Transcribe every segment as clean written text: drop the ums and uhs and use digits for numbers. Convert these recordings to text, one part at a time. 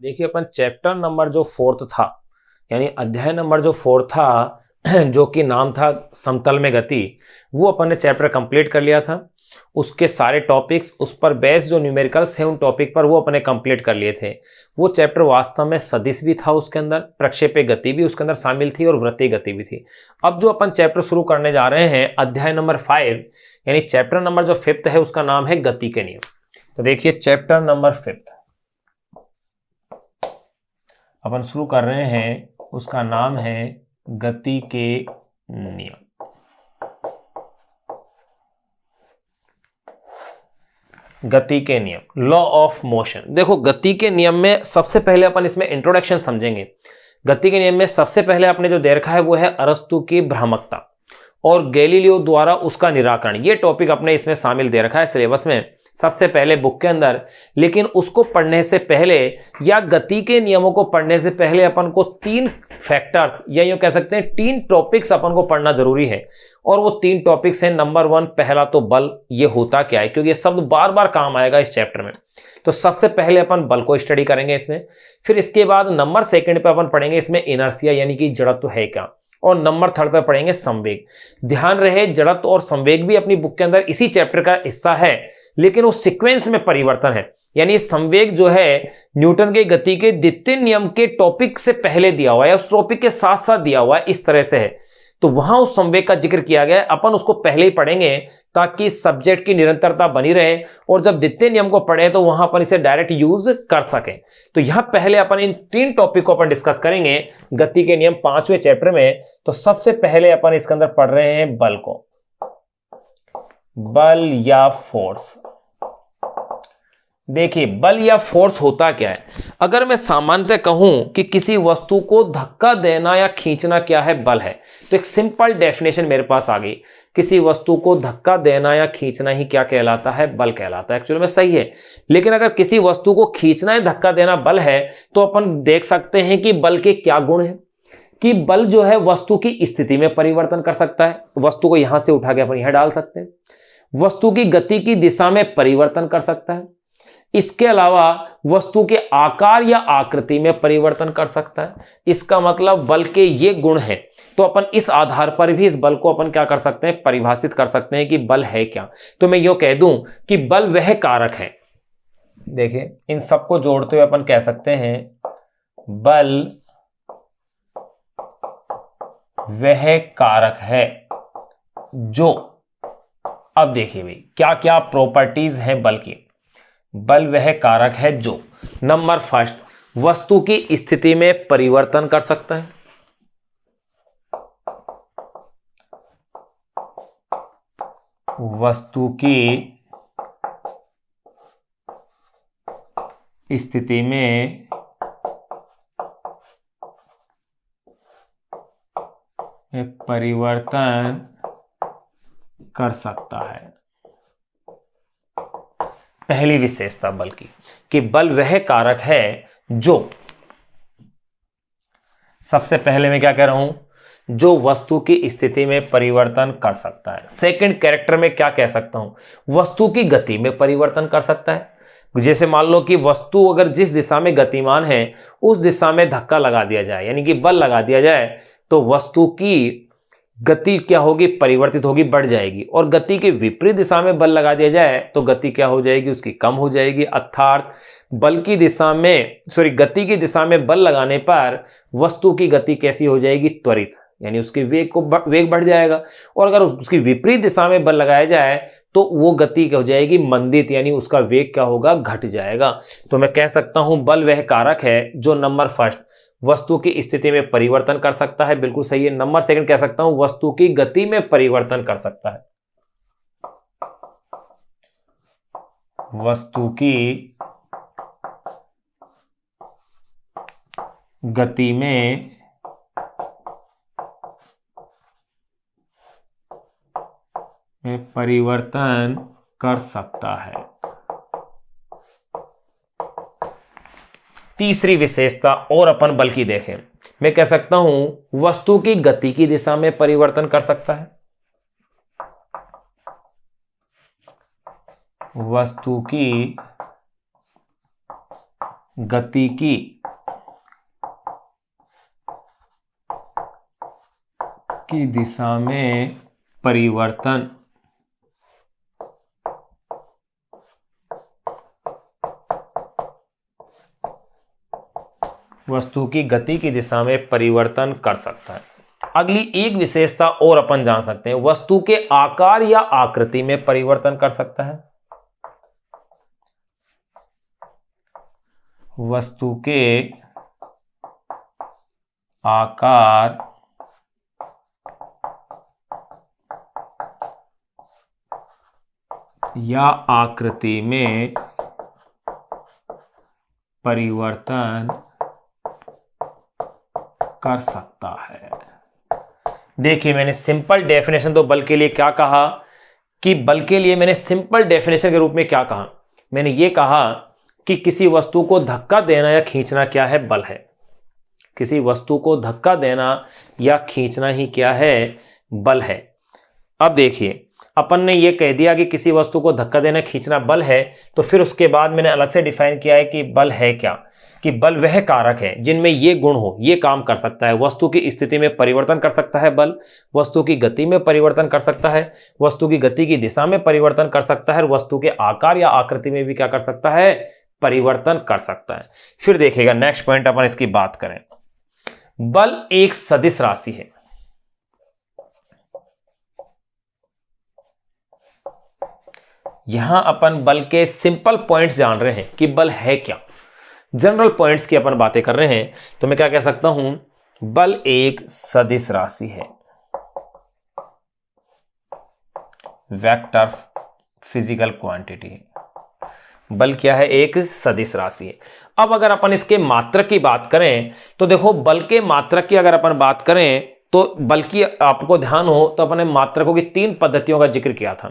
देखिए अपन chapter number जो 4 था, यानी अध्याय नंबर जो 4 था जो कि नाम था समतल में गति, वो अपन ने चैप्टर कंप्लीट कर लिया था। उसके सारे टॉपिक्स, उस पर बेस्ड जो न्यूमेरिकल्स थे उन टॉपिक पर वो अपने कंप्लीट कर लिए थे। वो चैप्टर वास्तव में सदिश भी था, उसके अंदर प्रक्षेप्य गति भी उसके अंदर शामिल थी और वृत्तीय गति भी थी। अब जो अपन चैप्टर शुरू करने जा रहे हैं अध्याय नंबर 5, यानी चैप्टर नंबर जो 5 है उसका नाम है गति के नियम। तो देखिए चैप्टर नंबर 5 अपन शुरू कर रहे हैं, उसका नाम है गति के नियम। गति के नियम, लॉ ऑफ मोशन। देखो गति के नियम में सबसे पहले अपन इसमें इंट्रोडक्शन समझेंगे। गति के नियम में सबसे पहले आपने जो दे रखा है वो है अरस्तु की भ्रामकता और गैलीलियो द्वारा उसका निराकरण। ये टॉपिक अपने इसमें शामिल दे रखा है सिलेबस में सबसे पहले बुक के अंदर। लेकिन उसको पढ़ने से पहले या गति के नियमों को पढ़ने से पहले अपन को 3 फैक्टर्स या यूं कह सकते हैं 3 टॉपिक्स अपन को पढ़ना जरूरी है। और वो 3 टॉपिक्स हैं। नंबर 1 पहला तो बल, ये होता क्या है, क्योंकि ये शब्द बार बार काम आएगा इस चैप्टर में। तो सबसे पहले अपन बल को स्टडी करेंगे इसमें। फिर इसके बाद नंबर 2 पे अपन पढ़ेंगे इसमें इनर्शिया यानी कि जड़त्व है क्या। और नंबर 3 पे पढ़ेंगे संवेग। ध्यान रहे जड़त्व और संवेग भी अपनी बुक के अंदर इसी चैप्टर का हिस्सा है, लेकिन वो सीक्वेंस में परिवर्तन है। यानी संवेग जो है न्यूटन के गति के द्वितीय नियम के टॉपिक से पहले दिया हुआ है, उस टॉपिक के साथ साथ दिया हुआ है, इस तरह से है। तो वहां उस संवेग का जिक्र किया गया है, अपन उसको पहले ही पढ़ेंगे ताकि सब्जेक्ट की निरंतरता बनी रहे और जब द्वितीय नियम को पढ़े तो वहां अपन इसे डायरेक्ट यूज कर सके। तो यहां पहले अपन इन 3 टॉपिक को अपन डिस्कस करेंगे गति के नियम 5वें चैप्टर में। तो सबसे पहले अपन इसके अंदर पढ़ रहे हैं बल को, बल या फोर्स। देखिए बल या फोर्स होता क्या है। अगर मैं सामान्यतः कहूं कि किसी वस्तु को धक्का देना या खींचना क्या है, बल है, तो एक सिंपल डेफिनेशन मेरे पास आ गई। किसी वस्तु को धक्का देना या खींचना ही क्या कहलाता है, बल कहलाता है। एक्चुअली में सही है। लेकिन अगर किसी वस्तु को खींचना या धक्का देना बल है तो अपन देख सकते हैं कि बल के क्या गुण है। कि बल जो है वस्तु की स्थिति में परिवर्तन कर सकता है, वस्तु को यहां से उठा के अपन यहां डाल सकते हैं। वस्तु की गति की दिशा में परिवर्तन कर सकता है। इसके अलावा वस्तु के आकार या आकृति में परिवर्तन कर सकता है। इसका मतलब बल के ये गुण हैं। तो अपन इस आधार पर भी इस बल को अपन क्या कर सकते हैं, परिभाषित कर सकते हैं कि बल है क्या। तो मैं यूं कह दूं कि बल वह कारक है। देखिए इन सबको जोड़ते हुए अपन कह सकते हैं बल वह कारक है जो, अब देखिए भाई क्या क्या प्रॉपर्टीज हैं बल की। बल वह कारक है जो नंबर 1 वस्तु की स्थिति में परिवर्तन कर सकता है। वस्तु की स्थिति में परिवर्तन कर सकता है। पहली विशेषता बल की कि बल वह कारक है जो, सबसे पहले मैं क्या कह रहा हूं, जो वस्तु की स्थिति में परिवर्तन कर सकता है। सेकंड कैरेक्टर में क्या कह सकता हूं, वस्तु की गति में परिवर्तन कर सकता है। जैसे मान लो कि वस्तु अगर जिस दिशा में गतिमान है उस दिशा में धक्का लगा दिया जाए, यानी कि बल लगा दिया जाए, तो वस्तु की गति क्या होगी, परिवर्तित होगी, बढ़ जाएगी। और गति के विपरीत दिशा में बल लगा दिया जाए तो गति क्या हो जाएगी, उसकी कम हो जाएगी। अर्थात बल की दिशा में गति की दिशा में बल लगाने पर वस्तु की गति कैसी हो जाएगी, त्वरित, यानी उसके वेग बढ़ जाएगा। और अगर उसकी विपरीत दिशा में बल लगाया जाए तो वो गति क्या हो जाएगी, मंदित, यानी उसका वेग क्या होगा, घट जाएगा। तो मैं कह सकता हूं बल वह कारक है जो नंबर 1 वस्तु की स्थिति में परिवर्तन कर सकता है, बिल्कुल सही है। नंबर 2 कह सकता हूं वस्तु की गति में परिवर्तन कर सकता है। वस्तु की गति में परिवर्तन कर सकता है। तीसरी विशेषता और अपन बल की देखें, मैं कह सकता हूं वस्तु की गति की दिशा में परिवर्तन कर सकता है। वस्तु की गति की की दिशा में परिवर्तन वस्तु की गति की दिशा में परिवर्तन कर सकता है। अगली एक विशेषता और अपन जान सकते हैं, वस्तु के आकार या आकृति में परिवर्तन कर सकता है। वस्तु के आकार या आकृति में परिवर्तन कर सकता है। देखिए, मैंने सिंपल डेफिनेशन तो बल के लिए क्या कहा कि बल के लिए मैंने सिंपल डेफिनेशन के रूप में क्या कहा, मैंने ये कहा कि किसी वस्तु को धक्का देना या खींचना क्या है, बल है। किसी वस्तु को धक्का देना या खींचना ही क्या है, बल है। अब देखिए, अपन ने ये कह दिया कि किसी वस्तु को धक्का देना खींचना बल है, तो फिर उसके बाद मैंने अलग से डिफाइन किया है कि बल है क्या, कि बल वह कारक है जिनमें ये गुण हो, ये काम कर सकता है। वस्तु की स्थिति में परिवर्तन कर सकता है बल, वस्तु की गति में परिवर्तन कर सकता है, वस्तु की गति की दिशा में परिवर्तन कर सकता है, वस्तु के आकार या आकृति में भी क्या कर सकता है, परिवर्तन कर सकता है। फिर देखिएगा नेक्स्ट पॉइंट अपन इसकी बात करें, बल एक सदिश राशि है। यहां अपन बल के सिंपल पॉइंट्स जान रहे हैं कि बल है क्या, जनरल पॉइंट्स की अपन बातें कर रहे हैं। तो मैं क्या कह सकता हूं, बल एक सदिश राशि है, वेक्टर फिजिकल क्वांटिटी है। बल क्या है, एक सदिश राशि है। अब अगर अपन इसके मात्रक की बात करें तो देखो, बल के मात्रक की अगर अपन बात करें तो बल की आपको ध्यान हो तो अपने मात्रकों की 3 पद्धतियों का जिक्र किया था।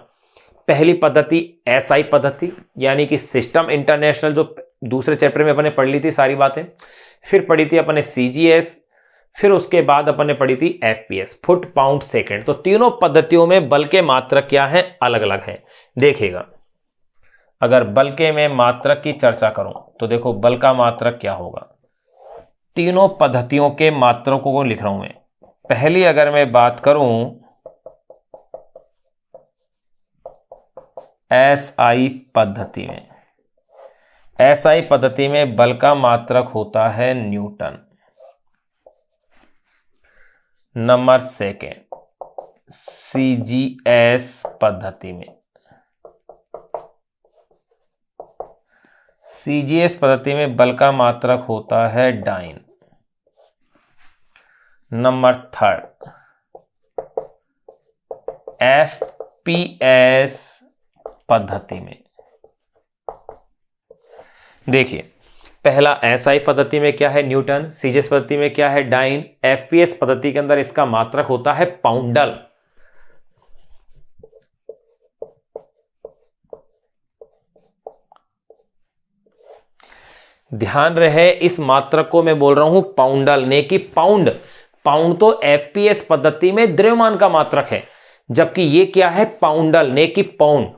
पहली पद्धति एसआई पद्धति, यानी कि सिस्टम इंटरनेशनल, जो दूसरे चैप्टर में अपने पढ़ ली थी सारी बातें। फिर पढ़ी थी अपने सीजीएस, फिर उसके बाद अपन ने पढ़ी थी एफपीएस, फुट पाउंड सेकंड। तो तीनों पद्धतियों में बल के मात्रक क्या है, अलग अलग है। देखिएगा, अगर बल के मैं मात्रक की चर्चा करूं तो देखो बल का मात्रक क्या होगा, तीनों पद्धतियों के मात्रकों को लिख रहा हूं मैं। पहली अगर मैं बात करूं एसआई पद्धति में, एसआई पद्धति में बल का मात्रक होता है न्यूटन। नंबर सेकेंड, सीजीएस पद्धति में, सीजीएस पद्धति में बल का मात्रक होता है डाइन। नंबर थर्ड, एफपीएस पद्धति में। देखिए, पहला एसआई पद्धति में क्या है, न्यूटन। सीजीएस पद्धति में क्या है, डाइन। एफपीएस पद्धति के अंदर इसका मात्रक होता है पाउंडल। ध्यान रहे, इस मात्रक को मैं बोल रहा हूं पाउंडल, ने कि पाउंड। पाउंड तो एफपीएस पद्धति में द्रव्यमान का मात्रक है, जबकि ये क्या है, पाउंडल, ने कि पाउंड।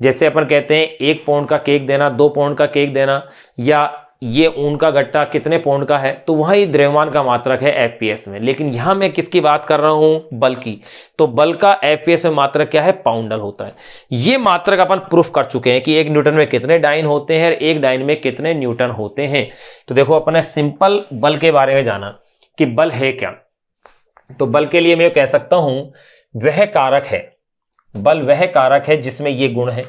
जैसे अपन कहते हैं 1 पाउंड का केक देना, 2 पाउंड का केक देना, या ये ऊन का गट्टा कितने पाउंड का है, तो वही द्रव्यमान का मात्रक है एफपीएस में। लेकिन यहां मैं किसकी बात कर रहा हूं, बल की। तो बल का एफपीएस में मात्रक क्या है, पाउंडल होता है। ये मात्रक अपन प्रूफ कर चुके हैं कि 1 न्यूटन में कितने डाइन होते हैं और 1 डाइन में कितने न्यूटन होते हैं। तो देखो, अपन ने सिंपल बल के बारे में जाना कि बल है क्या। तो बल के लिए मैं कह सकता हूं वह कारक है, बल वह कारक है जिसमें ये गुण है,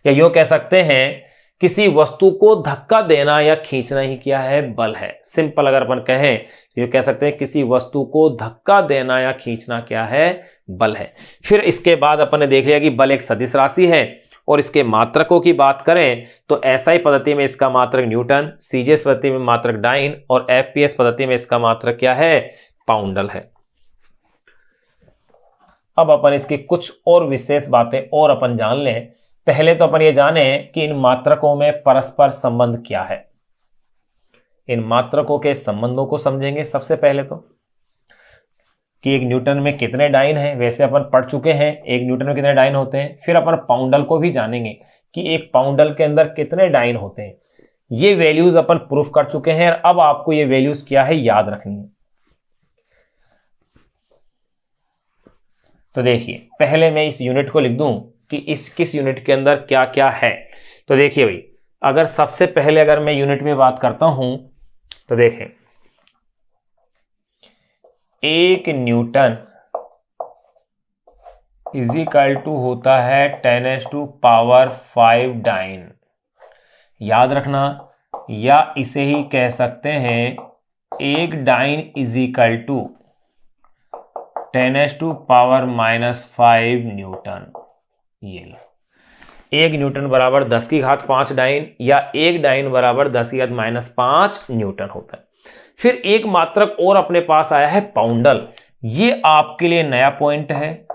या यूं कह सकते हैं किसी वस्तु को धक्का देना या खींचना ही क्या है, बल है। सिंपल अगर अपन कहें तो ये कह सकते हैं किसी वस्तु को धक्का देना या खींचना क्या है, बल है। फिर इसके बाद अपन ने देख लिया कि बल एक सदिश राशि है, और इसके मात्रकों की बात करें तो एसआई पद्धति में इसका मात्रक न्यूटन, सीजीएस पद्धति में मात्रक डाइन, और एफपीएस पद्धति में इसका मात्रक क्या है, पाउंडल है। अब अपन इसकी कुछ और विशेष बातें और अपन जान लें। पहले तो अपन ये जाने कि इन मात्रकों में परस्पर संबंध क्या है। इन मात्रकों के संबंधों को समझेंगे सबसे पहले तो, कि 1 न्यूटन में कितने डाइन हैं, वैसे अपन पढ़ चुके हैं 1 न्यूटन में कितने डाइन होते हैं। फिर अपन पाउंडल को भी जानेंगे कि 1 पाउंडल के अंदर कितने डाइन होते हैं। ये वैल्यूज अपन प्रूफ कर चुके हैं, और अब आपको ये वैल्यूज क्या है, याद रखनी है। तो देखिए पहले मैं इस यूनिट को लिख दूं कि इस किस यूनिट के अंदर क्या क्या है। तो देखिए भाई, अगर सबसे पहले अगर मैं यूनिट में बात करता हूं तो देखें 1 न्यूटन इज इक्वल टू होता है 10⁻⁵ डाइन। याद रखना, या इसे ही कह सकते हैं 1 dyne is equal to 10⁻⁻5 newton. ये 1 न्यूटन बराबर 10⁵5 डाइन, या 1 डाइन बराबर 10⁻⁻5 न्यूटन होता है। फिर एक मात्रक और अपने पास आया है पाउंडल। ये आपके लिए नया पॉइंट है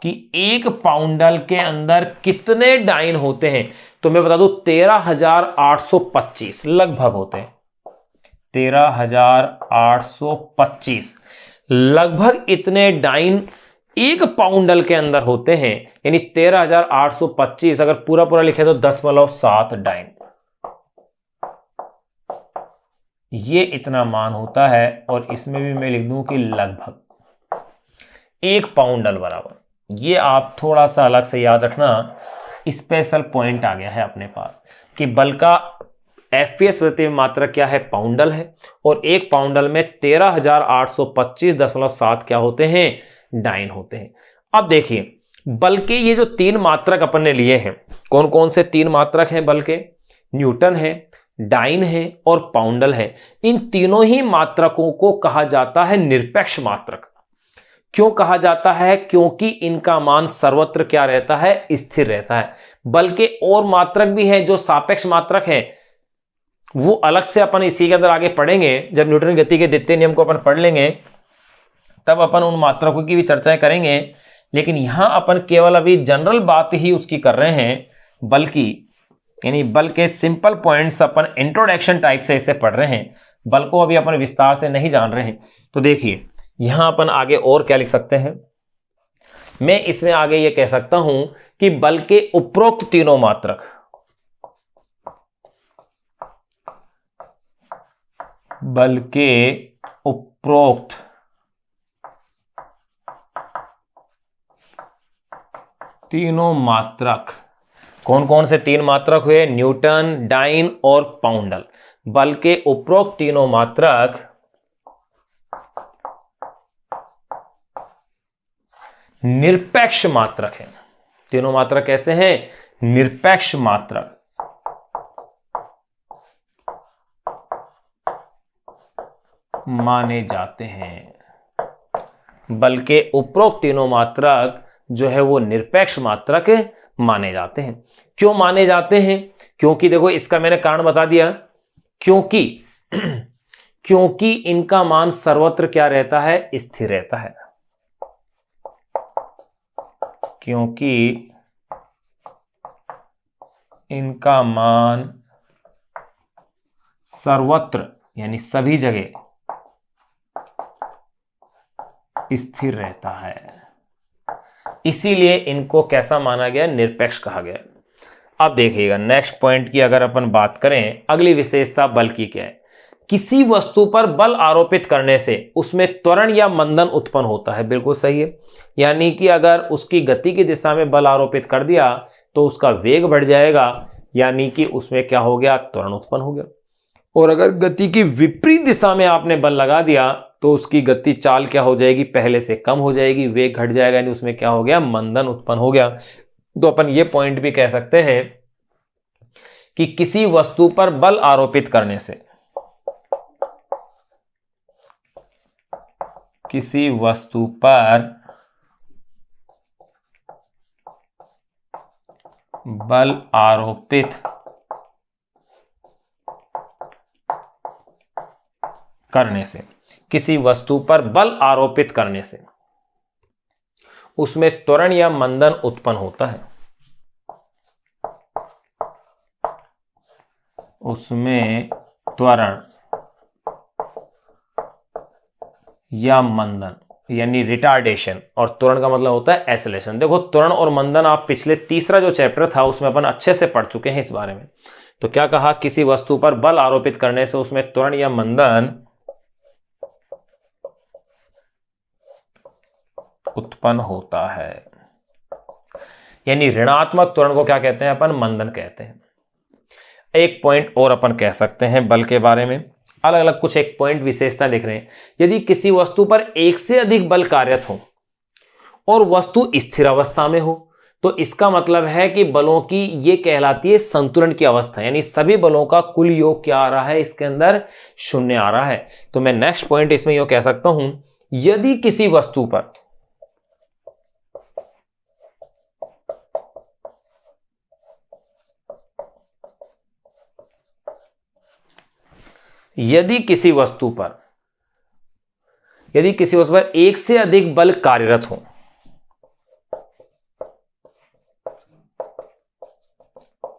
कि एक पाउंडल के अंदर कितने डाइन होते हैं। तो मैं बता दूं 13,825 लगभग होते हैं। 13,825 लगभग इतने डाइन एक पाउंडल के अंदर होते हैं, यानी 13,825 अगर पूरा पूरा लिखे तो 10.7 डाइन। ये इतना मान होता है, और इसमें भी मैं लिख दूं कि लगभग एक पाउंडल बराबर। ये आप थोड़ा सा अलग से याद रखना, स्पेशल पॉइंट आ गया है अपने पास कि बल का एफपीएस प्रति मात्रक क्या है, पाउंडल है, और एक पाउंडल में 13,825.7 क्या होते हैं, डाइन होते हैं। अब देखिए बल के ये जो 3 मात्रक अपन ने लिए हैं, कौन कौन से 3 मात्रक हैं बल के, न्यूटन है, डाइन है और पाउंडल है। इन तीनों ही मात्रकों को कहा जाता है निरपेक्ष मात्रक। क्यों कहा जाता है, क्योंकि इनका मान सर्वत्र क्या रहता है, स्थिर रहता है। बल्कि और मात्रक भी हैं जो सापेक्ष मात्रक हैं, वो अलग से अपन इसी के अंदर आगे पढ़ेंगे। जब न्यूटन की गति के द्वितीय नियम को अपन पढ़ लेंगे तब अपन उन मात्रकों की भी चर्चाएं करेंगे, लेकिन यहां अपन केवल अभी जनरल बात ही उसकी कर रहे हैं, बल्कि यानी बल के सिंपल पॉइंट्स अपन इंट्रोडक्शन टाइप से इसे पढ़ रहे हैं, बल को अभी अपन विस्तार से नहीं जान रहे हैं। तो देखिए यहां अपन आगे और क्या लिख सकते हैं, मैं इसमें आगे ये कह सकता हूं कि बल के उपरोक्त तीनों मात्रक, बल के उपरोक्त तीनों मात्रक, कौन कौन से 3 मात्रक हुए, न्यूटन, डाइन और पाउंडल। बल के उपरोक्त तीनों मात्रक निरपेक्ष मात्रक हैं। तीनों मात्रक कैसे हैं, निरपेक्ष मात्रक। माने जाते हैं। बल के उपरोक्त तीनों मात्रक जो है वो निरपेक्ष मात्रक माने जाते हैं। क्यों माने जाते हैं, क्योंकि देखो इसका मैंने कारण बता दिया, क्योंकि इनका मान सर्वत्र क्या रहता है, स्थिर रहता है। क्योंकि इनका मान सर्वत्र यानी सभी जगह स्थिर रहता है, इसीलिए इनको कैसा माना गया, निरपेक्ष कहा गया। अब देखिएगा नेक्स्ट पॉइंट की अगर अपन बात करें, अगली विशेषता बल की क्या है, किसी वस्तु पर बल आरोपित करने से उसमें त्वरण या मंदन उत्पन्न होता है। बिल्कुल सही है, यानी कि अगर उसकी गति की दिशा में बल आरोपित कर दिया तो उसका वेग बढ़ जाएगा, यानी कि उसमें क्या हो गया, त्वरण उत्पन्न हो गया। और अगर गति की विपरीत दिशा में आपने बल लगा दिया तो उसकी गति चाल क्या हो जाएगी, पहले से कम हो जाएगी, वेग घट जाएगा, यानी उसमें क्या हो गया, मंदन उत्पन्न हो गया। तो अपन ये पॉइंट भी कह सकते हैं कि किसी वस्तु पर बल आरोपित करने से, किसी वस्तु पर बल आरोपित करने से, किसी वस्तु पर बल आरोपित करने से उसमें त्वरण या मंदन उत्पन्न होता है। उसमें त्वरण या मंदन यानी रिटार्डेशन, और त्वरण का मतलब होता है एक्सेलरेशन। देखो त्वरण और मंदन आप पिछले तीसरा जो चैप्टर था उसमें अपन अच्छे से पढ़ चुके हैं इस बारे में। तो क्या कहा, किसी वस्तु पर बल आरोपित करने से उसमें त्वरण या मंदन उत्पन्न होता है। यानी ऋणात्मक त्वरण को क्या कहते हैं अपन? मंदन कहते हैं। एक पॉइंट और अपन कह सकते हैं बल के बारे में, अलग अलग कुछ एक पॉइंट विशेषता लिख रहे हैं। यदि किसी वस्तु पर एक से अधिक बल कार्यरत हो और वस्तु स्थिर अवस्था में हो, तो इसका मतलब है कि बलों की ये कहलाती है संतुलन की अवस्था, यानी सभी बलों का कुल योग क्या आ रहा है? इसके अंदर शून्य आ रहा है। तो मैं नेक्स्ट पॉइंट इसमें यो कह सकता हूं, यदि किसी वस्तु पर यदि किसी वस्तु पर एक से अधिक बल कार्यरत हो,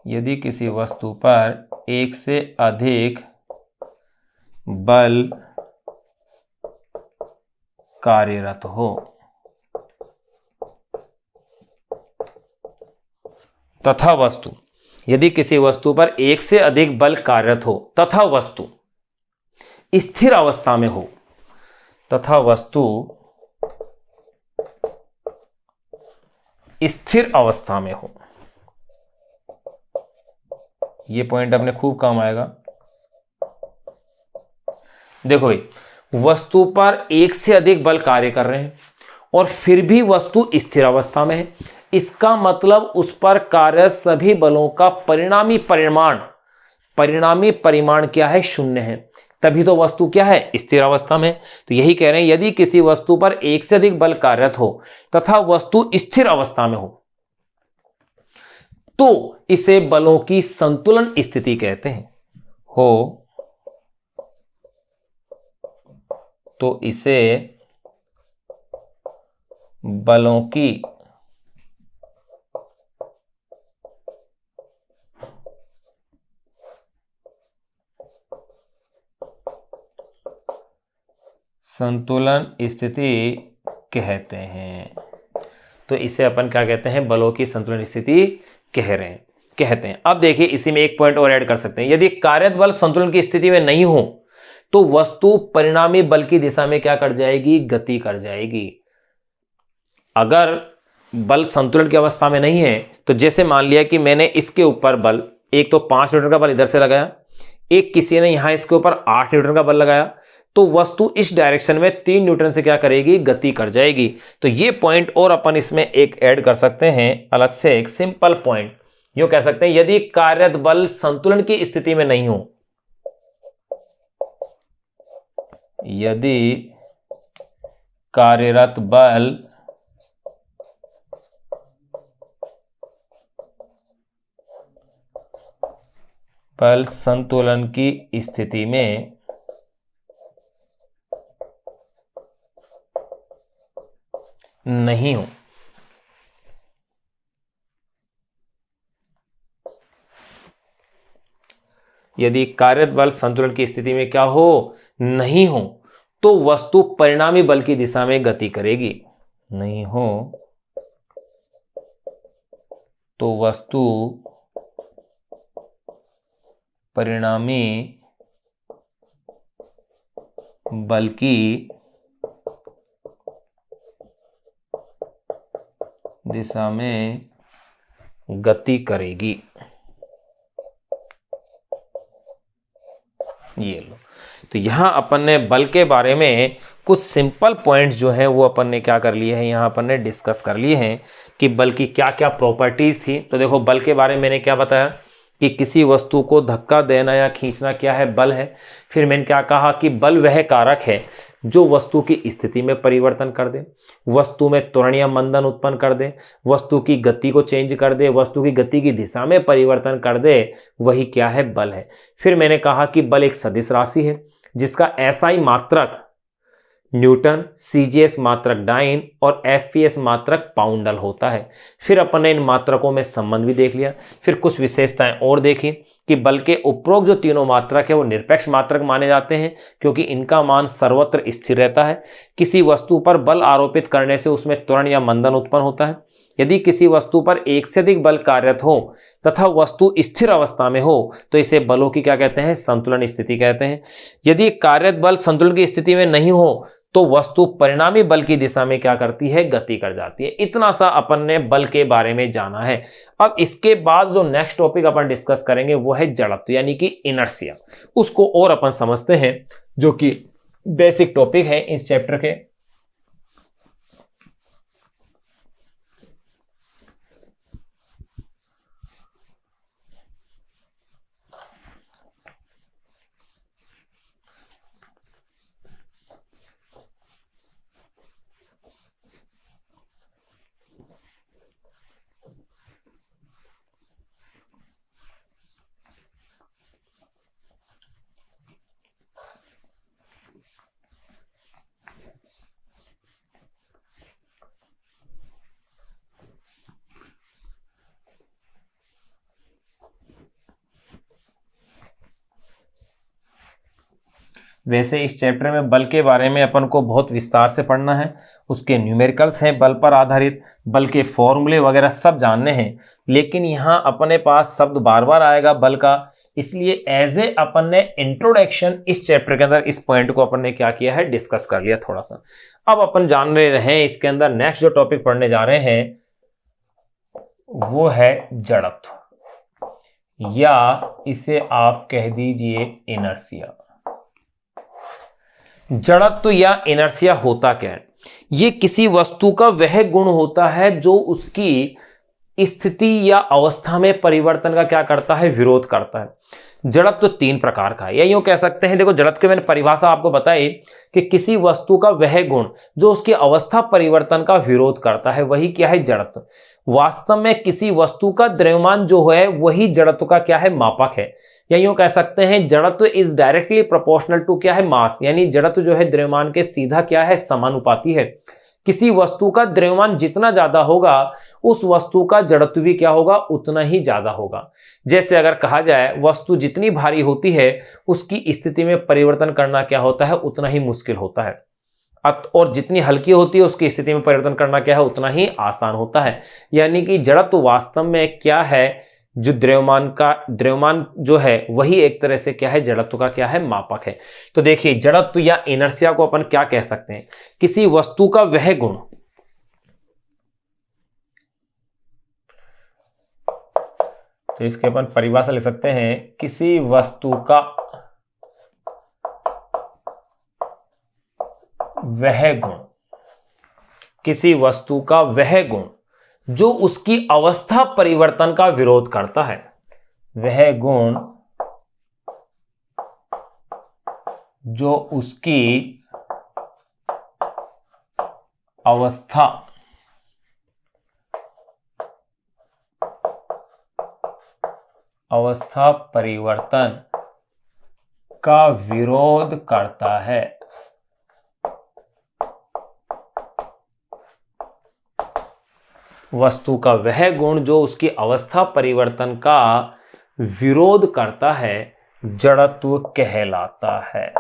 यदि किसी वस्तु पर एक से अधिक बल कार्यरत हो तथा वस्तु, यदि किसी वस्तु पर एक से अधिक बल कार्यरत हो तथा वस्तु स्थिर अवस्था में हो, तथा वस्तु स्थिर अवस्था में हो, ये पॉइंट अपने खूब काम आएगा। देखो भाई, वस्तु पर एक से अधिक बल कार्य कर रहे हैं और फिर भी वस्तु स्थिर अवस्था में है, इसका मतलब उस पर कार्य सभी बलों का परिणामी परिमाण क्या है? शून्य है। तभी तो वस्तु क्या है? स्थिर अवस्था में। तो यही कह रहे हैं, यदि किसी वस्तु पर एक से अधिक बल कार्यरत हो तथा वस्तु स्थिर अवस्था में हो, तो इसे बलों की संतुलन स्थिति कहते हैं। तो इसे बलों की संतुलन स्थिति कहते हैं। तो इसे अपन क्या कहते हैं? बलों की संतुलन स्थिति कहते हैं। अब देखिए, इसी में एक पॉइंट और ऐड कर सकते हैं। यदि कार्यरत बल संतुलन की स्थिति में नहीं हो तो वस्तु परिणामी बल की दिशा में क्या कर जाएगी? गति कर जाएगी। अगर बल संतुलन की अवस्था में नहीं है, तो जैसे मान लिया कि मैंने इसके ऊपर बल, एक तो 5 न्यूटन का बल इधर से लगाया, एक किसी ने यहां इसके ऊपर 8 न्यूटन का बल लगाया, तो वस्तु इस डायरेक्शन में 3 न्यूटन से क्या करेगी? गति कर जाएगी। तो ये पॉइंट और अपन इसमें एक ऐड कर सकते हैं, अलग से एक सिंपल पॉइंट यूं कह सकते हैं, यदि कार्यरत बल संतुलन की स्थिति में नहीं हो, यदि कार्यरत बल संतुलन की स्थिति में नहीं हो, यदि कार्यरत बल संतुलन की स्थिति में क्या हो? नहीं हो, तो वस्तु परिणामी बल की दिशा में गति करेगी। नहीं हो तो वस्तु परिणामी बल की दिशा में गति करेगी। ये लो, तो यहां अपन ने बल के बारे में कुछ सिंपल पॉइंट्स जो हैं वो अपन ने क्या कर लिए हैं, यहां अपन ने डिस्कस कर लिए हैं कि बल की क्या क्या प्रॉपर्टीज थी। तो देखो, बल के बारे में मैंने क्या बताया कि किसी वस्तु को धक्का देना या खींचना क्या है? बल है। फिर मैंने क्या कहा कि बल वह कारक है जो वस्तु की स्थिति में परिवर्तन कर दे, वस्तु में त्वरण या मंदन उत्पन्न कर दे, वस्तु की गति को चेंज कर दे, वस्तु की गति की दिशा में परिवर्तन कर दे, वही क्या है? बल है। फिर मैंने कहा कि बल एक सदिश राशि है जिसका SI मात्रक न्यूटन, CGS मात्रक डाइन और FPS मात्रक पाउंडल होता है। फिर अपन ने इन मात्रकों में संबंध भी देख लिया। फिर कुछ विशेषताएं और देखी कि बल के उपरोक्त जो तीनों मात्रक है वो निरपेक्ष मात्रक माने जाते हैं क्योंकि इनका मान सर्वत्र स्थिर रहता है। किसी वस्तु पर बल आरोपित करने से उसमें त्वरण या मंदन उत्पन्न होता है। यदि किसी वस्तु पर एक से अधिक बल कार्यरत हो तथा वस्तु स्थिर अवस्था में हो तो इसे बलों की क्या कहते हैं? संतुलन स्थिति कहते हैं। यदि कार्यरत बल संतुलन की स्थिति में नहीं हो तो वस्तु परिणामी बल की दिशा में क्या करती है, गति कर जाती है। इतना सा अपन ने बल के बारे में जाना है। अब इसके बाद जो नेक्स्ट टॉपिक अपन डिस्कस करेंगे वो है जड़त्व यानी कि इनर्शिया। उसको और अपन समझते हैं, जो कि बेसिक टॉपिक है इस चैप्टर के। वैसे इस चैप्टर में बल के बारे में अपन को बहुत विस्तार से पढ़ना है। उसके न्यूमेरिकल्स हैं, बल पर आधारित, बल के फॉर्मूले वगैरह सब जानने हैं। लेकिन यहाँ अपने पास शब्द बार बार आएगा बल का, इसलिए एज ए अपन ने इंट्रोडक्शन इस चैप्टर के अंदर इस पॉइंट को अपन ने क्या किया है, डिस्कस कर लिया थोड़ा सा। अब अपन जान रहे हैं इसके अंदर नेक्स्ट जो टॉपिक पढ़ने जा रहे हैं वो है जड़त्व, या इसे आप कह दीजिए इनर्शिया। जड़त्व या इनर्शिया होता क्या है? ये किसी वस्तु का वह गुण होता है जो उसकी स्थिति या अवस्था में परिवर्तन का क्या करता है, विरोध करता है। जड़त्व तीन प्रकार का है, या यूं कह सकते हैं, देखो जड़त्व की मैंने परिभाषा आपको बताई कि किसी वस्तु का वह गुण जो उसकी अवस्था परिवर्तन का विरोध करता है, वही क्या है, जड़त्व। वास्तव में किसी वस्तु का द्रव्यमान जो है वही जड़त्व का क्या है, मापक है। या यूं कह सकते हैं जड़त्व इज डायरेक्टली प्रोपोर्शनल टू क्या है, मास, यानी जड़त्व जो है द्रव्यमान के सीधा क्या है, समानुपाती है। किसी वस्तु का द्रव्यमान जितना ज्यादा होगा उस वस्तु का जड़त्व भी क्या होगा, उतना ही ज्यादा होगा। जैसे अगर कहा जाए वस्तु जितनी भारी होती है उसकी स्थिति में परिवर्तन करना क्या होता है, उतना ही मुश्किल होता है, और जितनी हल्की होती है उसकी स्थिति में परिवर्तन करना क्या है, उतना ही आसान होता है। यानी कि जड़त्व वास्तव में क्या है, जो द्रव्यमान जो है वही एक तरह से क्या है, जड़त्व का क्या है, मापक है। तो देखिए जड़त्व या इनर्शिया को अपन क्या कह सकते हैं, किसी वस्तु का वह गुण, तो इसके अपन परिभाषा ले सकते हैं, किसी वस्तु का वह गुण, किसी वस्तु का वह गुण जो उसकी अवस्था परिवर्तन का विरोध करता है, वह गुण जो उसकी अवस्था परिवर्तन का विरोध करता है। वस्तु का वह गुण जो उसकी अवस्था परिवर्तन का विरोध करता है जड़त्व कहलाता है।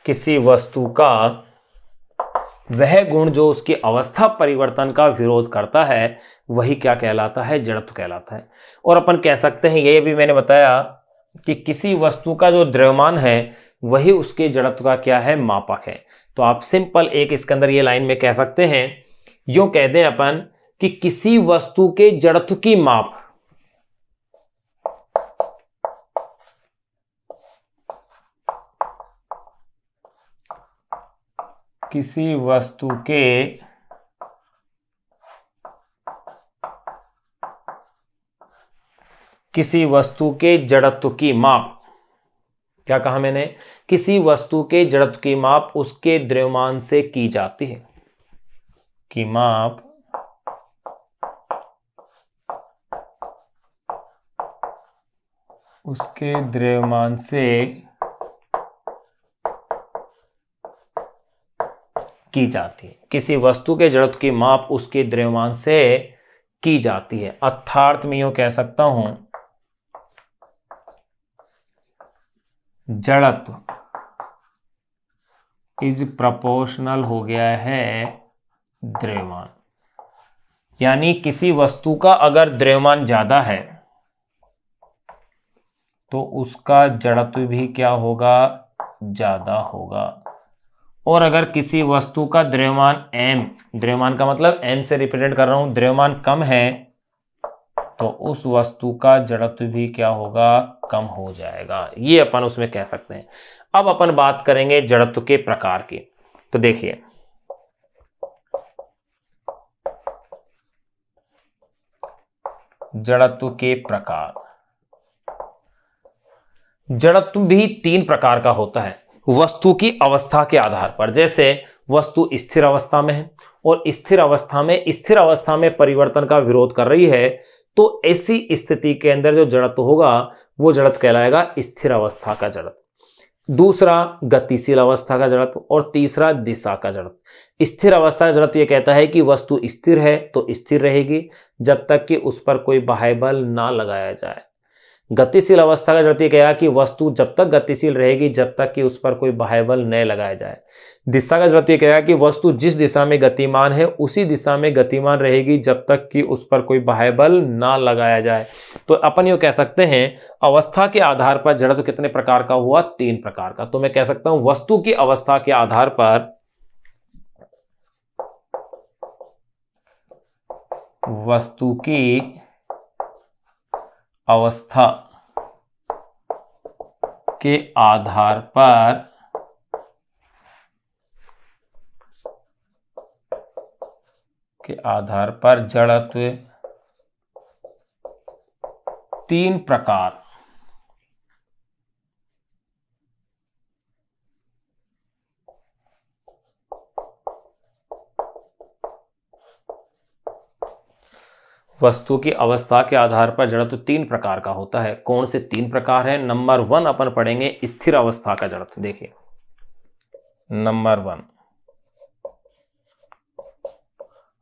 किसी वस्तु का वह गुण जो उसकी अवस्था परिवर्तन का विरोध करता है वही क्या कहलाता है, जड़त्व कहलाता है। और अपन कह सकते हैं, ये भी मैंने बताया कि किसी वस्तु का जो द्रव्यमान है वही उसके जड़त्व का क्या है, मापक है। तो आप सिंपल एक इसके अंदर ये लाइन में कह सकते हैं, यूं कह दें अपन कि किसी वस्तु के जड़त्व की माप किसी वस्तु के जड़त्व की माप, क्या कहा मैंने, किसी वस्तु के जड़त्व की माप उसके द्रव्यमान से की जाती है, की माप उसके द्रव्यमान से की जाती है। किसी वस्तु के जड़त्व की माप उसके द्रव्यमान से की जाती है। अर्थात मैं यूं कह सकता हूं, जड़त्व इज प्रोपोर्शनल हो गया है द्रव्यमान। यानी किसी वस्तु का अगर द्रव्यमान ज्यादा है तो उसका जड़त्व भी क्या होगा, ज्यादा होगा। और अगर किसी वस्तु का द्रव्यमान m, द्रव्यमान का मतलब m से रिप्रेजेंट कर रहा हूं, द्रव्यमान कम है तो उस वस्तु का जड़त्व भी क्या होगा, कम हो जाएगा। ये अपन उसमें कह सकते हैं। अब अपन बात करेंगे जड़त्व के प्रकार की। तो देखिए जड़त्व के प्रकार, जड़त्व भी 3 प्रकार का होता है वस्तु की अवस्था के आधार पर। जैसे वस्तु स्थिर अवस्था में है और स्थिर अवस्था में परिवर्तन का विरोध कर रही है, तो ऐसी स्थिति के अंदर जो जड़त्व होगा वो जड़त्व कहलाएगा स्थिर अवस्था का जड़त्व। दूसरा गतिशील अवस्था का जड़त्व और तीसरा दिशा का जड़त्व। स्थिर अवस्था का जड़त्व ये कहता है कि वस्तु स्थिर है तो स्थिर रहेगी जब तक कि उस पर कोई बाह्य बल ना लगाया जाए। गतिशील अवस्था का जड़त्व ये कहेगा कि वस्तु जब तक गतिशील रहेगी जब तक कि उस पर कोई बाह्य बल न लगाया जाए। दिशा का जड़त्व ये कहेगा कि वस्तु जिस दिशा में गतिमान है उसी दिशा में गतिमान रहेगी जब तक कि उस पर कोई बाह्य बल ना लगाया जाए। तो अपन ये कह सकते हैं अवस्था के आधार पर जड़त्व कितने प्रकार का हुआ, 3 प्रकार का। तो मैं कह सकता हूं वस्तु की अवस्था के आधार पर, वस्तु की अवस्था के आधार पर जड़त्व 3 प्रकार, वस्तु की अवस्था के आधार पर जड़त्व 3 प्रकार का होता है। कौन से 3 प्रकार है? नंबर 1 अपन पढ़ेंगे स्थिर अवस्था का जड़त्व। देखिए नंबर 1,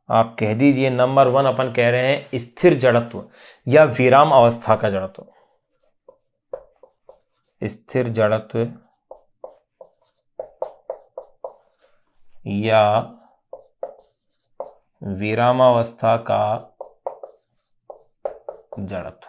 आप कह दीजिए नंबर 1 अपन कह रहे हैं स्थिर जड़त्व या विराम अवस्था का जड़त्व। स्थिर जड़त्व या विरामावस्था का जड़त्व।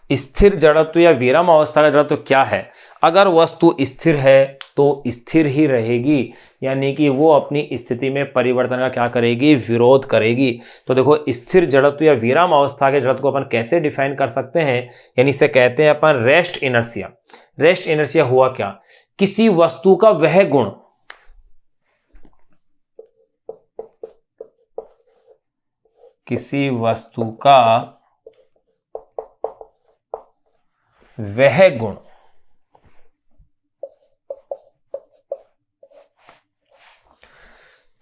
स्थिर जड़त्व या विराम अवस्था का जड़त्व क्या है? अगर वस्तु स्थिर है तो स्थिर ही रहेगी, यानी कि वो अपनी स्थिति में परिवर्तन का क्या करेगी, विरोध करेगी। तो देखो स्थिर जड़त्व या विराम अवस्था के जड़त्व को अपन कैसे डिफाइन कर सकते हैं, यानी इसे कहते हैं अपन रेस्ट इनर्शिया। रेस्ट इनर्शिया हुआ क्या? किसी वस्तु का वह गुण, किसी वस्तु का वह गुण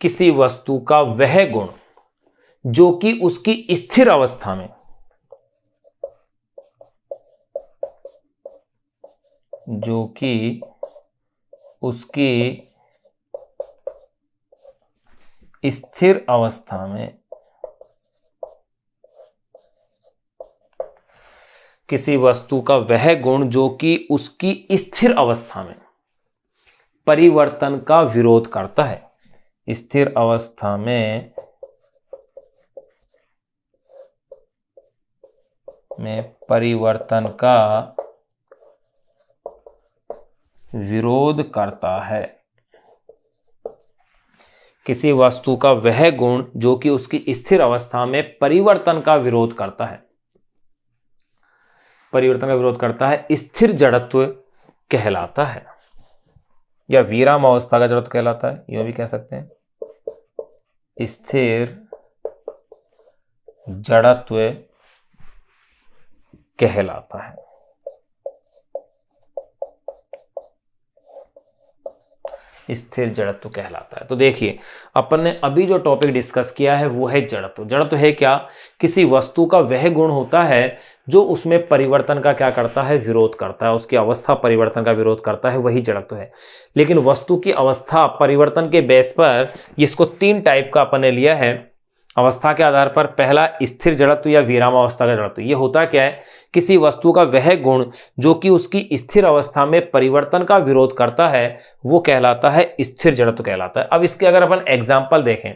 किसी वस्तु का वह गुण जो कि उसकी स्थिर अवस्था में, जो कि उसकी स्थिर अवस्था में, किसी वस्तु का वह गुण जो कि उसकी स्थिर अवस्था में परिवर्तन का विरोध करता है। स्थिर अवस्था में परिवर्तन का विरोध करता है। किसी वस्तु का वह गुण जो कि उसकी स्थिर अवस्था में परिवर्तन का विरोध करता है, परिवर्तन का विरोध करता है, स्थिर जड़त्व कहलाता है या विराम अवस्था का जड़त्व कहलाता है। यह भी कह सकते हैं स्थिर जड़त्व कहलाता है। स्थिर जड़त्व कहलाता है। तो देखिए अपन ने अभी जो टॉपिक डिस्कस किया है वो है जड़त्व। जड़त्व है क्या? किसी वस्तु का वह गुण होता है जो उसमें परिवर्तन का क्या करता है, विरोध करता है, उसकी अवस्था परिवर्तन का विरोध करता है, वही जड़त्व है। लेकिन वस्तु की अवस्था परिवर्तन के बेस पर इसको 3 टाइप का अपन ने लिया है अवस्था के आधार पर। पहला स्थिर जड़त्व या विराम अवस्था का जड़त्व। ये होता क्या है? किसी वस्तु का वह गुण जो कि उसकी स्थिर अवस्था में परिवर्तन का विरोध करता है वो कहलाता है स्थिर जड़त्व कहलाता है। अब इसके अगर अपन एग्जाम्पल देखें,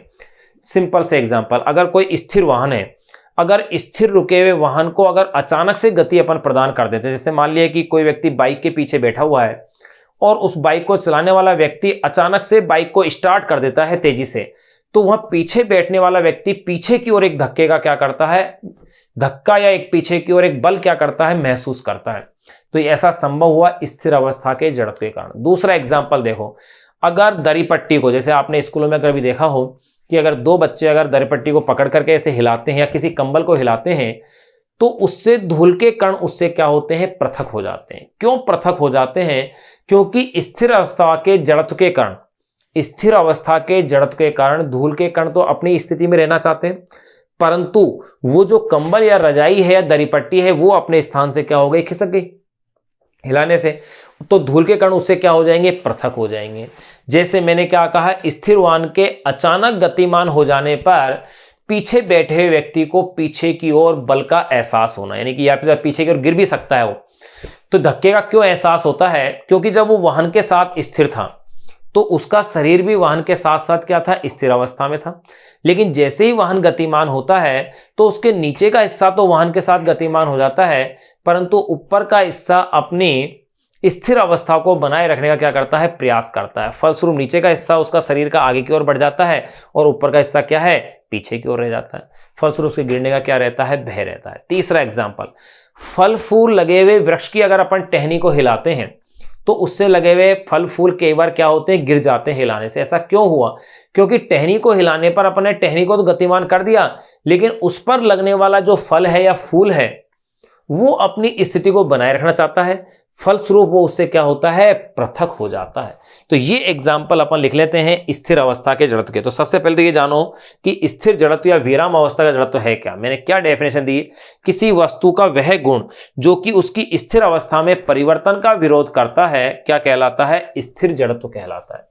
सिंपल से एग्जाम्पल, अगर कोई स्थिर वाहन है, अगर स्थिर रुके हुए वाहन को अगर अचानक से गति अपन प्रदान कर देते हैं, जैसे मान लिया कि कोई व्यक्ति बाइक के पीछे बैठा हुआ है और उस बाइक को चलाने वाला व्यक्ति अचानक से बाइक को स्टार्ट कर देता है तेजी से, तो वह पीछे बैठने वाला व्यक्ति पीछे की ओर एक धक्के का क्या करता है, धक्का या एक पीछे की ओर एक बल क्या करता है, महसूस करता है। तो ये ऐसा संभव हुआ स्थिर अवस्था के जड़त्व के कारण। दूसरा एग्जाम्पल देखो, अगर दरी पट्टी को, जैसे आपने स्कूलों में कभी देखा हो कि अगर दो बच्चे अगर दरी पट्टी को पकड़ करके ऐसे हिलाते हैं या किसी कंबल को हिलाते हैं, तो उससे धूल के कण उससे क्या होते हैं, पृथक हो जाते हैं। क्यों पृथक हो जाते हैं? क्योंकि स्थिर अवस्था के जड़त्व के कारण, स्थिर अवस्था के जड़त्व के कारण धूल के कण तो अपनी स्थिति में रहना चाहते हैं, परंतु वो जो कंबल या रजाई है या दरी पट्टी है वो अपने स्थान से क्या हो गई, खिसक गई हिलाने से, तो धूल के कण उससे क्या हो जाएंगे, पृथक हो जाएंगे। जैसे मैंने क्या कहा, स्थिर वाहन के अचानक गतिमान हो जाने पर पीछे बैठे हुए व्यक्ति को पीछे की ओर बल का एहसास होना, यानी कि या फिर पीछे की ओर गिर भी सकता है वो। तो धक्के का क्यों एहसास होता है? क्योंकि जब वो वाहन के साथ स्थिर था तो उसका शरीर भी वाहन के साथ साथ क्या था, स्थिर अवस्था में था। लेकिन जैसे ही वाहन गतिमान होता है तो उसके नीचे का हिस्सा तो वाहन के साथ गतिमान हो जाता है, परंतु ऊपर का हिस्सा अपनी स्थिर अवस्था को बनाए रखने का क्या करता है, प्रयास करता है। फलस्वरूप नीचे का हिस्सा उसका शरीर का आगे की ओर बढ़ जाता है और ऊपर का हिस्सा क्या है, पीछे की ओर रह जाता है। फलस्वरूप उसके गिरने का क्या रहता है, भय रहता है। तीसरा एग्जाम्पल, फल फूल लगे हुए वृक्ष की अगर अपन टहनी को हिलाते हैं तो उससे लगे हुए फल फूल कई बार क्या होते हैं, गिर जाते हैं हिलाने से। ऐसा क्यों हुआ? क्योंकि टहनी को हिलाने पर अपन ने टहनी को तो गतिमान कर दिया, लेकिन उस पर लगने वाला जो फल है या फूल है वो अपनी स्थिति को बनाए रखना चाहता है, फलस्वरूप वो उससे क्या होता है, पृथक हो जाता है। तो ये एग्जाम्पल अपन लिख लेते हैं स्थिर अवस्था के जड़त्व के। तो सबसे पहले तो ये जानो कि स्थिर जड़त्व या विराम अवस्था का जड़त्व है क्या। मैंने क्या डेफिनेशन दी, किसी वस्तु का वह गुण जो कि उसकी स्थिर अवस्था में परिवर्तन का विरोध करता है क्या कहलाता है, स्थिर जड़त्व कहलाता है।